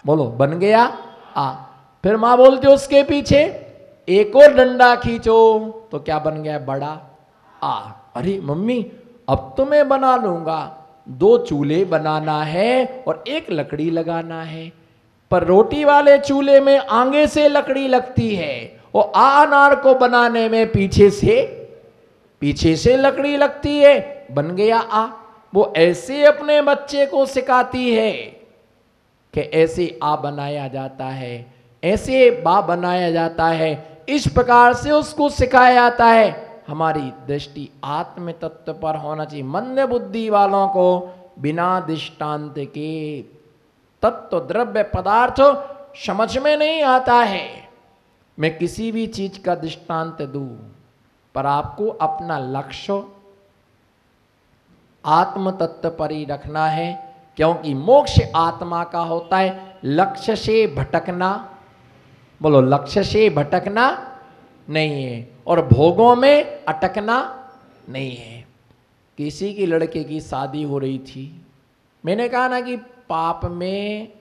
बोलो बन गया आ। फिर माँ बोलती उसके पीछे एक और डंडा खींचो तो क्या बन गया? बड़ा आ। अरे मम्मी अब तो मैं बना लूंगा, 2 चूल्हे बनाना है और 1 लकड़ी लगाना है। पर रोटी वाले चूल्हे में आगे से लकड़ी लगती है और अनार को बनाने में पीछे से लकड़ी लगती है। बन गया आ। वो ऐसे अपने बच्चे को सिखाती है कि ऐसे आ बनाया जाता है, ऐसे बा बनाया जाता है, इस प्रकार से उसको सिखाया जाता है। हमारी दृष्टि आत्म तत्व पर होना चाहिए। मंद बुद्धि वालों को बिना दृष्टांत के तत्व द्रव्य पदार्थ समझ में नहीं आता है। मैं किसी भी चीज का दृष्टांत दूं, पर आपको अपना लक्ष्य आत्म तत्व पर ही रखना है, क्योंकि मोक्ष आत्मा का होता है। लक्ष्य से भटकना, बोलो लक्ष्य से भटकना नहीं है, और भोगों में अटकना नहीं है। किसी की लड़के की शादी हो रही थी, मैंने कहा ना कि पाप में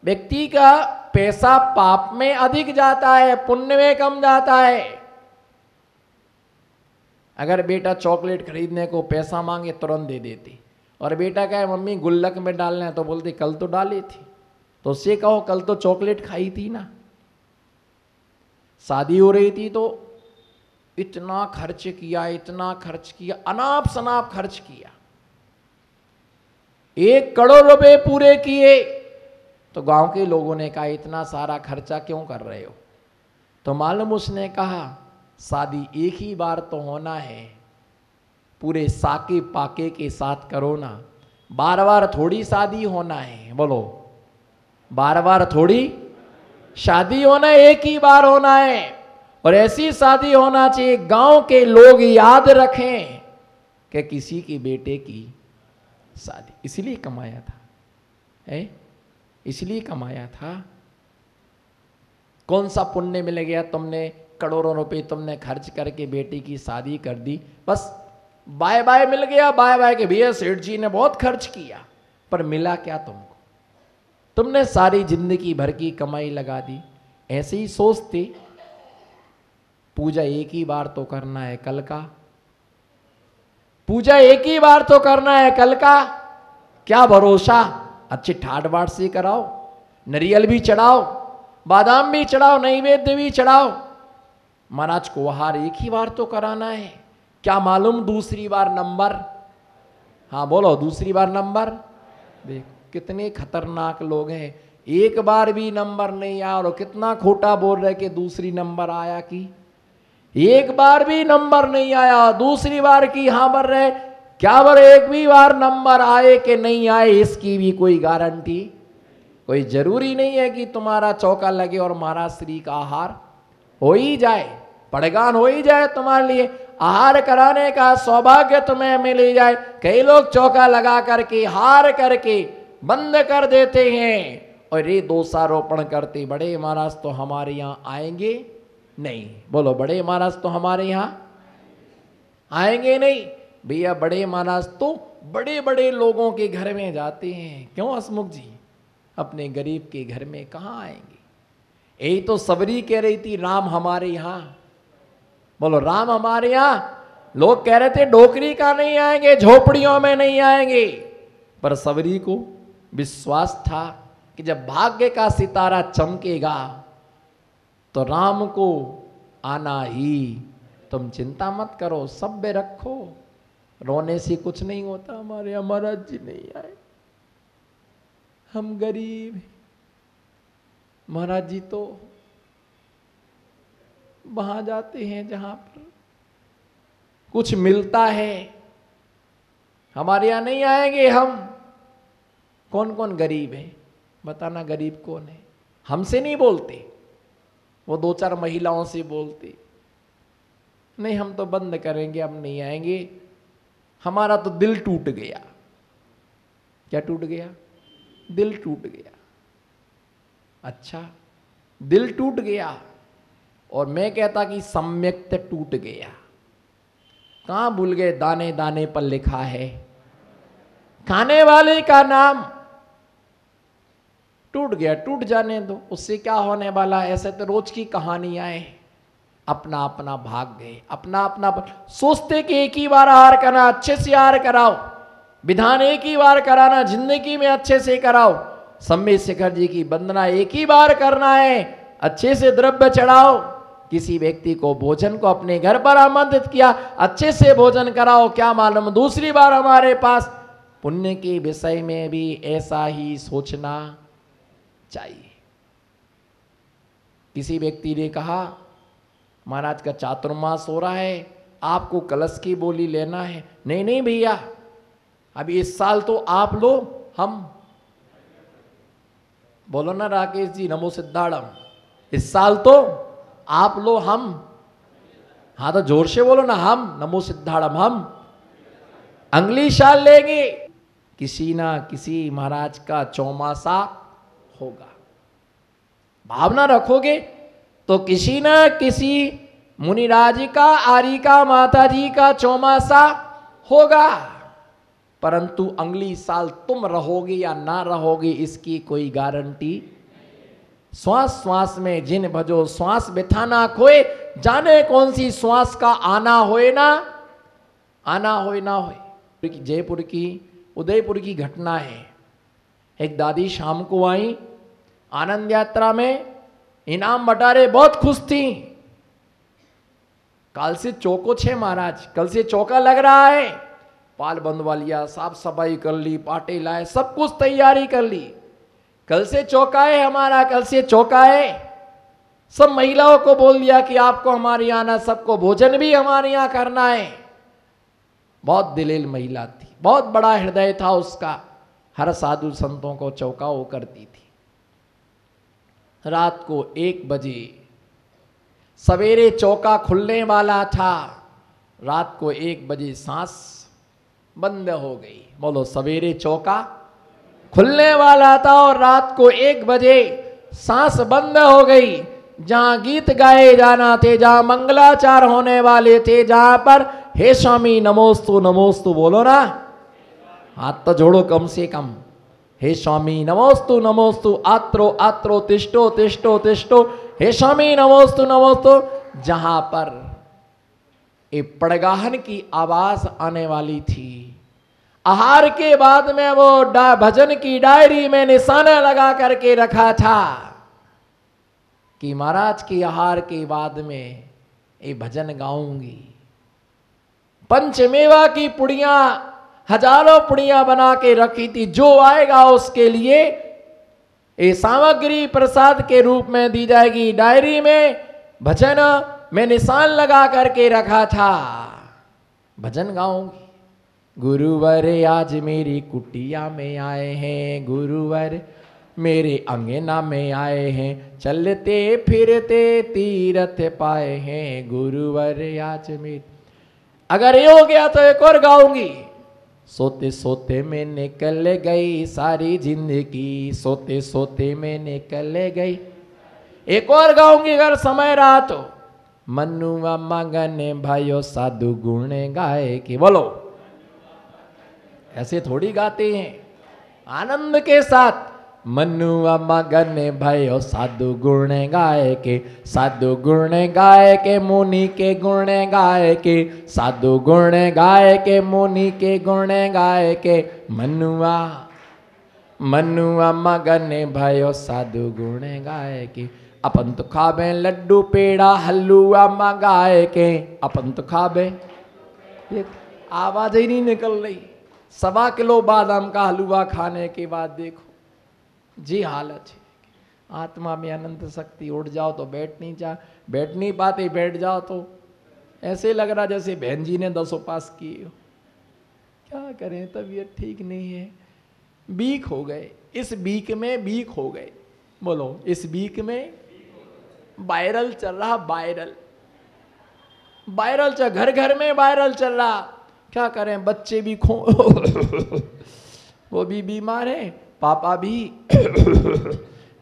व्यक्ति का पैसा पाप में अधिक जाता है, पुण्य में कम जाता है। अगर बेटा चॉकलेट खरीदने को पैसा मांगे तुरंत दे देती, और बेटा कहे मम्मी गुल्लक में डालना है तो बोलती कल तो डाली थी। तो उससे कहो कल तो चॉकलेट खाई थी ना। शादी हो रही थी तो इतना खर्च किया, इतना खर्च किया, अनाप शनाप खर्च किया, 1 करोड़ रुपए पूरे किए। तो गांव के लोगों ने कहा इतना सारा खर्चा क्यों कर रहे हो? तो मालूम उसने कहा शादी एक ही बार तो होना है, पूरे साके पाके के साथ करो ना, बार बार थोड़ी शादी होना है। बोलो बार बार थोड़ी शादी होना है, एक ही बार होना है। और ऐसी शादी होना चाहिए गांव के लोग याद रखें कि किसी के बेटे की शादी, इसलिए कमाया था, है इसलिए कमाया था। कौन सा पुण्य मिल गया? तुमने करोड़ों रुपए तुमने खर्च करके बेटी की शादी कर दी, बस बाय बाय मिल गया। बाय बाय के भैया सेठ जी ने बहुत खर्च किया, पर मिला क्या तुमको? तुमने सारी जिंदगी भर की कमाई लगा दी। ऐसे ही सोचते, पूजा एक ही बार तो करना है कल का, पूजा एक ही बार तो करना है कल का, क्या भरोसा? अच्छी ठाट बाट से कराओ, नारियल भी चढ़ाओ, बादाम भी चढ़ाओ, नैवेद्य भी चढ़ाओ। महाराज को आहार एक ही बार तो कराना है, क्या मालूम दूसरी बार नंबर? हाँ बोलो दूसरी बार नंबर। देखो कितने खतरनाक लोग हैं, एक बार भी नंबर नहीं आया और कितना खोटा बोल रहे कि दूसरी नंबर आया की। एक बार भी नंबर नहीं आया, दूसरी बार की हाँ भर रहे, क्या भर एक भी बार नंबर आए कि नहीं आए इसकी भी कोई गारंटी? कोई जरूरी नहीं है कि तुम्हारा चौका लगे और महाराज श्री का आहार हो ही जाए, पड़गान हो ही जाए तुम्हारे लिए, आहार कराने का सौभाग्य तुम्हें मिल ही जाए। कई लोग चौका लगा करके हार करके बंद कर देते हैं और ये दोषारोपण करते, बड़े महाराज तो हमारे यहाँ आएंगे नहीं। बोलो बड़े महाराज तो हमारे यहाँ आएंगे नहीं। भैया बड़े महाराज तो बड़े बड़े लोगों के घर में जाते हैं, क्यों हसमुख जी? अपने गरीब के घर में कहाँ आएंगे? यही तो सबरी कह रही थी राम हमारे यहाँ। बोलो राम हमारे यहाँ। लोग कह रहे थे डोकरी का नहीं आएंगे, झोपड़ियों में नहीं आएंगे, पर सबरी को विश्वास था कि जब भाग्य का सितारा चमकेगा तो राम को आना ही। तुम चिंता मत करो, सब्र रखो, रोने से कुछ नहीं होता। हमारे यहाँ महाराज जी नहीं आए, हम गरीब हैं, महाराज जी तो वहां जाते हैं जहां पर कुछ मिलता है, हमारे यहां नहीं आएंगे हम। कौन कौन गरीब है बताना? गरीब कौन है? हमसे नहीं बोलते, वो 2-4 महिलाओं से बोलते, नहीं हम तो बंद करेंगे, हम नहीं आएंगे, हमारा तो दिल टूट गया। क्या टूट गया? दिल टूट गया। अच्छा दिल टूट गया, और मैं कहता कि सम्यक्त टूट गया। कहां भूल गए? दाने दाने पर लिखा है खाने वाले का नाम। टूट गया, टूट जाने दो, उससे क्या होने वाला है। ऐसे तो रोज की कहानियां हैं। अपना अपना भाग गए, अपना अपना सोचते कि एक ही बार आहार करना, अच्छे से आहार कराओ, विधान एक ही बार कराना, जिंदगी में अच्छे से कराओ। सम्मेद शेखर जी की वंदना एक ही बार करना है, अच्छे से द्रव्य चढ़ाओ। किसी व्यक्ति को भोजन को अपने घर पर आमंत्रित किया, अच्छे से भोजन कराओ, क्या मालूम दूसरी बार हमारे पास। पुण्य के विषय में भी ऐसा ही सोचना चाहिए। किसी व्यक्ति ने कहा महाराज का चातुर्मास हो रहा है, आपको कलश की बोली लेना है। नहीं नहीं भैया, अभी इस साल तो आप लो, हम बोलो ना राकेश जी, नमो सिद्धाड़म, इस साल तो आप लो, हम, हाँ तो जोर से बोलो ना, हम नमो सिद्धाड़म, हम अगली साल लेंगे। किसी ना किसी महाराज का चौमासा होगा, भावना रखोगे तो किसी ना किसी मुनिराज का, आर्य का, माता जी का चौमासा होगा। परंतु अगली साल तुम रहोगे या ना रहोगे इसकी कोई गारंटी। श्वास श्वास में जिन भजो श्वास बिठाना खोए, जाने कौन सी श्वास का आना होए ना, आना होए ना होए। जयपुर की, उदयपुर की घटना है। एक दादी शाम को आई आनंद यात्रा में, इनाम बटारे, बहुत खुश थी। कल से चौको छे महाराज, कल से चौका लग रहा है। पाल बंधवा लिया, साफ सफाई कर ली, पाटे लाए, सब कुछ तैयारी कर ली। कल से चौका है हमारा, कल से चौका है। सब महिलाओं को बोल दिया कि आपको हमारे यहाँ आना, सबको भोजन भी हमारे यहाँ करना है। बहुत दिलेल महिला थी, बहुत बड़ा हृदय था उसका, हर साधु संतों को चौका वो करती थी। रात को 1 बजे सवेरे चौका खुलने वाला था, रात को 1 बजे सांस बंद हो गई। बोलो, सवेरे चौका खुलने वाला था और रात को 1 बजे सांस बंद हो गई। जहां गीत गाए जाना थे, जहां मंगलाचार होने वाले थे, जहां पर हे स्वामी नमोस्तु नमोस्तु बोलो ना, हाथ तो जोड़ो कम से कम। हे स्वामी नमोस्तु नमोस्तु, आत्रो आत्रो, तिष्ठो तिष्ठो तिष्ठो, हे स्वामी नमोस्तु नमोस्तु। जहां पर एक पड़गाहन की आवाज आने वाली थी, आहार के बाद में वो भजन की डायरी में निशाना लगा करके रखा था कि महाराज के आहार के बाद में ये भजन गाऊंगी। पंचमेवा की पुड़ियां, हजारों पुड़ियां बना के रखी थी, जो आएगा उसके लिए ये सामग्री प्रसाद के रूप में दी जाएगी। डायरी में भजन में निशान लगा करके रखा था, भजन गाऊंगी। गुरुवर आज मेरी कुटिया में आए हैं, गुरुवर मेरे अंगना में आए हैं, चलते फिरते तीरथ पाए हैं, गुरुवर आज मेरी। अगर ये हो गया तो एक और गाऊंगी। सोते सोते में निकल गई सारी जिंदगी, सोते सोते में निकल गई। एक और गाऊंगी अगर समय रहा तो। मनुआ मगन भाइयों साधु गुण गाए के, बोलो ऐसे थोड़ी गाते हैं, आनंद के साथ। मनुआ मगन भयो साधु गुण गाए के, साधु गुण गाए के, मुनि के गुण गाए के, साधु गुण गाए के, मुनि के गुण गाए के। मनुआ मनुआ मगन भयो साधु गुण गाए के। अपन तो खाबे लड्डू पेड़ा हलुआ मंगाए के, अपन तो खाबे, आवाज ही नहीं निकल रही। 1.25 किलो बादाम का हलवा खाने के बाद देखो जी हालत है। आत्मा में अनंत शक्ति, उठ जाओ तो बैठ नहीं पाते, बैठ जाओ तो ऐसे लग रहा जैसे बहन जी ने 10 उपास किए हो। क्या करें, तबीयत ठीक नहीं है, वीक हो गए, इस वीक में वीक हो गए। बोलो, इस वीक में वायरल चल रहा, वायरल चल, घर घर में वायरल चल रहा। क्या करें, बच्चे भी वो भी बीमार है, पापा भी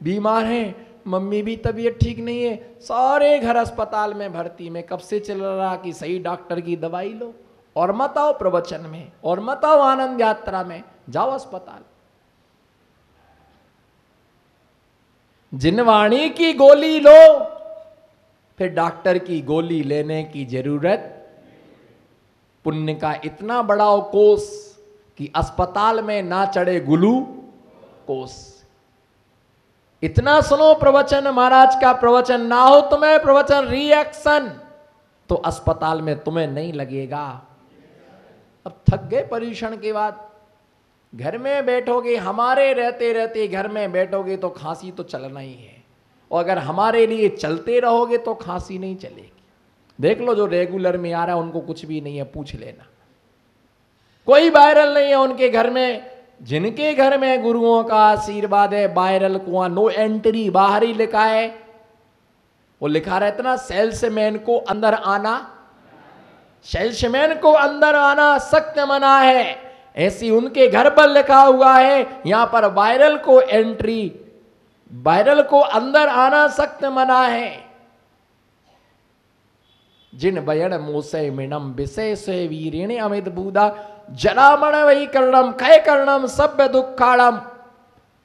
बीमार हैं, मम्मी भी तबीयत ठीक नहीं है, सारे घर अस्पताल में भर्ती में। कब से चल रहा कि सही डॉक्टर की दवाई लो और मत आओ प्रवचन में, और मत आओ आनंद यात्रा में, जाओ अस्पताल। जिनवाणी की गोली लो, फिर डॉक्टर की गोली लेने की जरूरत। पुण्य का इतना बड़ा कोस कि अस्पताल में ना चढ़े ग्लूकोस। इतना सुनो प्रवचन, महाराज का प्रवचन ना हो तुम्हें प्रवचन रिएक्शन, तो अस्पताल में तुम्हें नहीं लगेगा। अब थक गए परीक्षण के बाद, घर में बैठोगे, हमारे रहते रहते घर में बैठोगे तो खांसी तो चलना ही है, और अगर हमारे लिए चलते रहोगे तो खांसी नहीं चलेगी। देख लो जो रेगुलर में आ रहा है उनको कुछ भी नहीं है, पूछ लेना, कोई वायरल नहीं है उनके घर में। जिनके घर में गुरुओं का आशीर्वाद है, वायरल कुआं नो एंट्री, बाहर ही लिखा है। वो लिखा रहता ना, सेल्समैन को अंदर आना, सेल्समैन को अंदर आना सख्त मना है, ऐसी उनके घर पर लिखा हुआ है। यहां पर वायरल को एंट्री, वायरल को अंदर आना सख्त मना है। जिन बयण मोसे मिणम विषय से वीरिणे अमित बूदा, जरामण वही कर्णम खय कर्णम सभ्य दुखाड़म।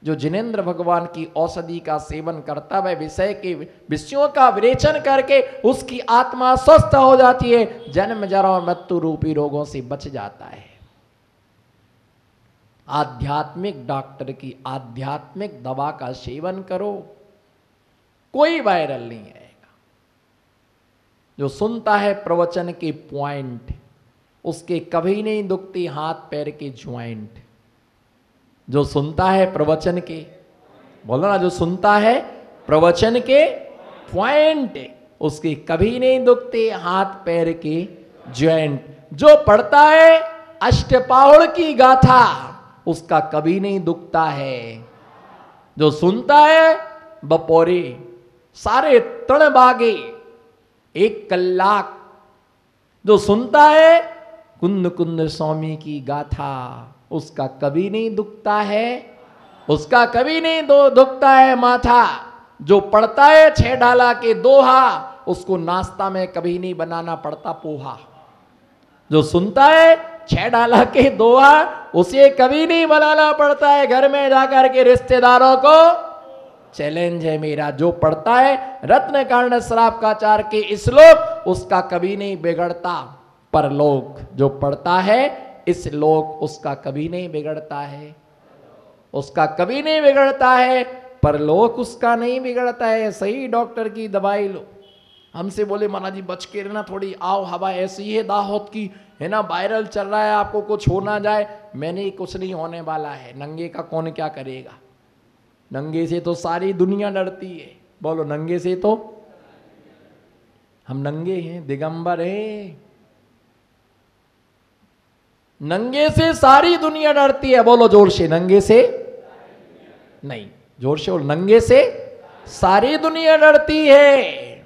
जो जिनेन्द्र भगवान की औषधि का सेवन करता है, विषय के विषयों का विरेचन करके उसकी आत्मा स्वस्थ हो जाती है, जन्म जरा और मृत्यु रूपी रोगों से बच जाता है। आध्यात्मिक डॉक्टर की आध्यात्मिक दवा का सेवन करो, कोई वायरल नहीं आएगा। जो सुनता है प्रवचन के पॉइंट, उसके कभी नहीं दुखती हाथ पैर के ज्वाइंट। जो सुनता है प्रवचन के, बोलो ना, जो सुनता है प्रवचन के पॉइंट, उसके कभी नहीं दुखते हाथ पैर के ज्वाइंट। जो पढ़ता है अष्टपाहुड़ की गाथा, उसका कभी नहीं दुखता है। जो सुनता है बपोरे सारे तण बागे 1 कलाक, जो सुनता है कुंद कुंद स्वामी की गाथा, उसका कभी नहीं दुखता है, उसका कभी नहीं दुखता है माथा। जो पढ़ता है 6 डाला के दोहा, उसको नाश्ता में कभी नहीं बनाना पड़ता पोहा। जो सुनता है 6 डाला के दोहा, उसे कभी नहीं बनाना पड़ता है घर में जाकर के रिश्तेदारों को। चैलेंज है मेरा, जो पढ़ता है रत्न कर्ण श्रावकाचार्य के श्लोक, उसका कभी नहीं बिगड़ता परलोक। जो पढ़ता है इस लोक, उसका कभी नहीं बिगड़ता है, उसका कभी नहीं बिगड़ता है, परलोक उसका नहीं बिगड़ता है। सही डॉक्टर की दवाई लो। हमसे बोले महाराज जी बच के रहना, थोड़ी आओ हवा ऐसी है दाहोद की, है ना, वायरल चल रहा है, आपको कुछ हो ना जाए। मैंने कुछ नहीं होने वाला है, नंगे का कौन क्या करेगा। नंगे से तो सारी दुनिया डरती है, बोलो नंगे से तो हम नंगे हैं, दिगंबर हैं। नंगे से सारी दुनिया डरती है, बोलो जोर से, नंगे से नहीं, जोर से बोलो, नंगे से सारी दुनिया डरती है,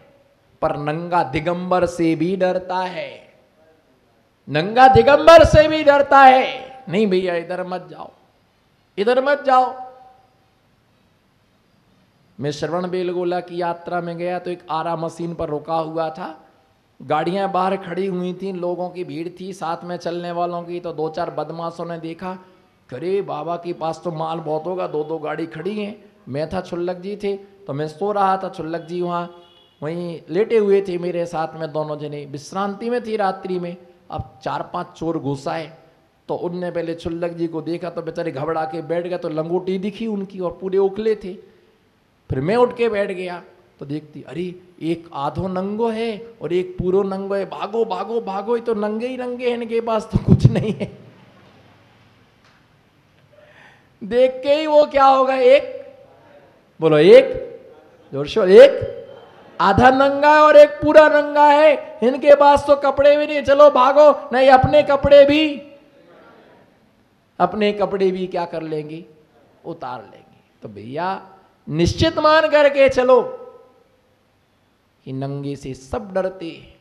पर नंगा दिगंबर से भी डरता है, नंगा दिगंबर से भी डरता है। नहीं भैया इधर मत जाओ, इधर मत जाओ। मैं श्रवण बेलगोला की यात्रा में गया तो एक आरा मशीन पर रुका हुआ था, गाड़ियां बाहर खड़ी हुई थी, लोगों की भीड़ थी साथ में चलने वालों की। तो 2-4 बदमाशों ने देखा, अरे बाबा के पास तो माल बहुत होगा, 2-2 गाड़ी खड़ी हैं। मैं था, छुल्लक जी थे, तो मैं सो रहा था, छुल्लक जी वहीं लेटे हुए थे मेरे साथ में, दोनों जने विश्रांति में थी रात्रि में। अब 4-5 चोर घुस आए, तो उनने पहले छुल्लक जी को देखा तो बेचारे घबरा के बैठ गए, तो लंगोटी दिखी उनकी और पूरे उखले थे। फिर मैं उठ के बैठ गया तो देखती, अरे एक आधो नंगो है और एक पूरो नंगो है, भागो भागो भागो, ये तो नंगे ही नंगे हैं, इनके पास तो कुछ नहीं है। देख के ही वो क्या होगा, एक बोलो, एक जोर से, एक आधा नंगा है और एक पूरा नंगा है, इनके पास तो कपड़े भी नहीं, चलो भागो। नहीं, अपने कपड़े भी क्या कर लेंगे, उतार लेंगे। तो भैया निश्चित मान करके चलो कि नंगे से सब डरते हैं।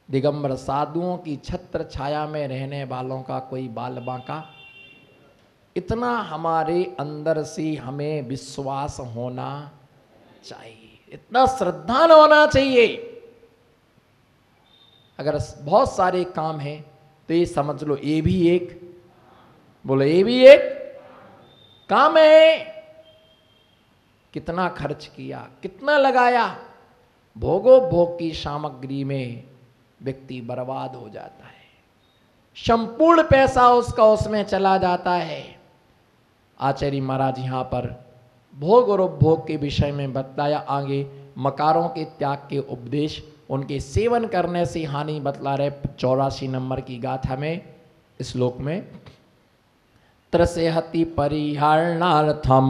दिगंबर साधुओं की छत्र छाया में रहने वालों का कोई बाल बांका। इतना हमारे अंदर से हमें विश्वास होना चाहिए, इतना श्रद्धान होना चाहिए। अगर बहुत सारे काम हैं तो ये समझ लो, ये भी एक, बोलो ये भी एक काम है। कितना खर्च किया, कितना लगाया, भोगोपभोग की सामग्री में व्यक्ति बर्बाद हो जाता है, संपूर्ण पैसा उसका उसमें चला जाता है। आचार्य महाराज यहाँ पर भोग और उपभोग के विषय में बतलाया, आगे मकारों के त्याग के उपदेश, उनके सेवन करने से हानि बतला रहे 84 नंबर की गाथा में, श्लोक में। त्रसेहति परिहारणार्थम,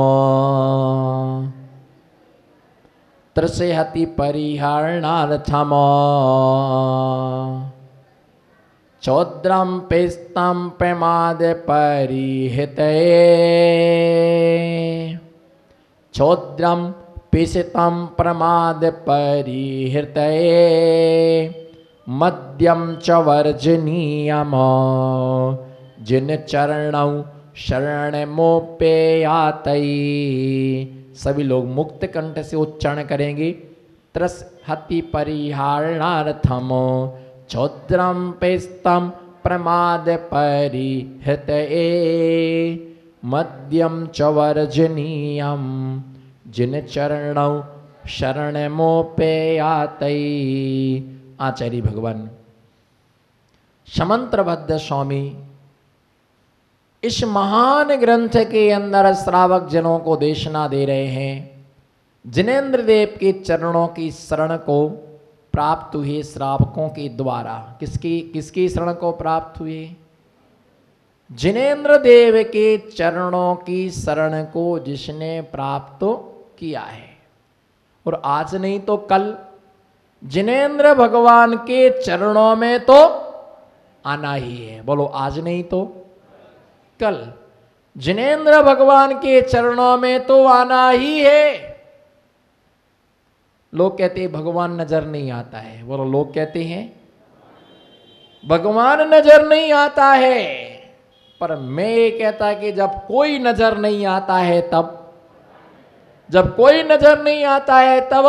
त्रसेहति परिहारणार्थम चौद्रम पेस्तम प्रमाद परिहितये, चौद्रम पिशितम प्रमाद परिहृतये मद्यम च वर्जनीयम जिन चरणौ शरणमोपेयातई। सभी लोग मुक्त कंठ से उच्चारण करेंगे। त्रस हति परिहारणार्थम चौद्रम पेस्तम प्रमाद परिहृतये मद्यम च वर्जनीयम जिन चरणौ शरणमोपेयातई। आचार्य भगवान समंत्रबद्ध स्वामी इस महान ग्रंथ के अंदर श्रावक जनों को देशना दे रहे हैं। जिनेन्द्र देव के चरणों की शरण को प्राप्त हुए श्रावकों के द्वारा। किसकी शरण को प्राप्त हुए? जिनेन्द्र देव के चरणों की शरण को जिसने प्राप्त किया है, और आज नहीं तो कल जिनेन्द्र भगवान के चरणों में तो आना ही है। बोलो, आज नहीं तो कल जिनेन्द्र भगवान के चरणों में तो आना ही है। लोग कहते हैं भगवान नजर नहीं आता है। बोलो, लोग कहते हैं भगवान नजर नहीं आता है, पर मैं ये कहता कि जब कोई नजर नहीं आता है तब, जब कोई नजर नहीं आता है तब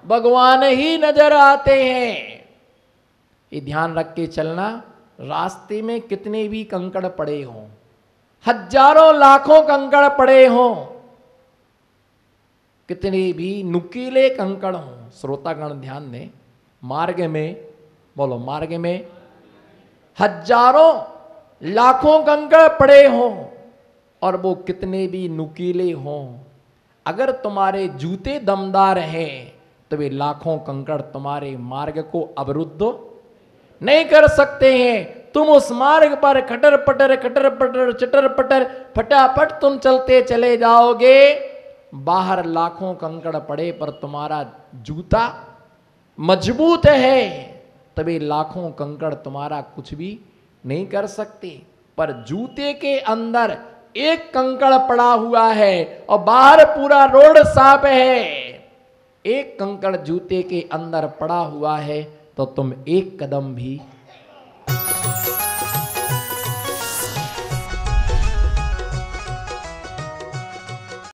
भगवान ही नजर आते हैं। ये ध्यान रख के चलना। रास्ते में कितने भी कंकड़ पड़े हों, हजारों लाखों कंकड़ पड़े हों, कितने भी नुकीले कंकड़ हों, श्रोतागण ध्यान दें, मार्ग में, बोलो मार्ग में हजारों लाखों कंकड़ पड़े हों और वो कितने भी नुकीले हों, अगर तुम्हारे जूते दमदार हैं तो वे लाखों कंकड़ तुम्हारे मार्ग को अवरुद्ध नहीं कर सकते हैं। तुम उस मार्ग पर खटर पटर चटर पटर फटाफट तुम चलते चले जाओगे। बाहर लाखों कंकड़ पड़े पर तुम्हारा जूता मजबूत है, तभी लाखों कंकड़ तुम्हारा कुछ भी नहीं कर सकते। पर जूते के अंदर एक कंकड़ पड़ा हुआ है और बाहर पूरा रोड साफ है। एक कंकड़ जूते के अंदर पड़ा हुआ है तो तुम एक कदम भी